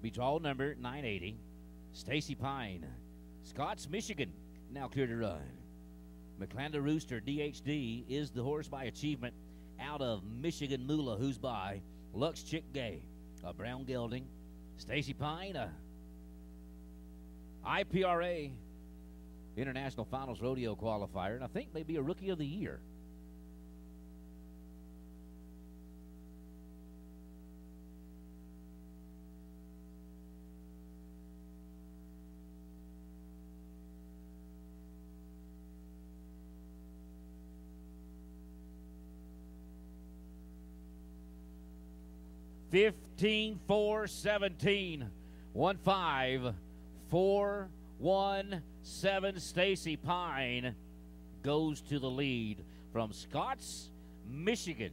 Beats all number 980. Stassi Pyne. Scott's Michigan now clear to run. Michianda Rooster DHD is the horse by achievement out of Michigan Moolah, who's by Lux Chick Gay. A brown gelding. Stassi Pyne, IPRA International Finals Rodeo qualifier, and I think maybe a Rookie of the Year. $15, 4, 17, 1, 5, 4, 1, 7. Stassi Pyne goes to the lead from Scott's Michigan.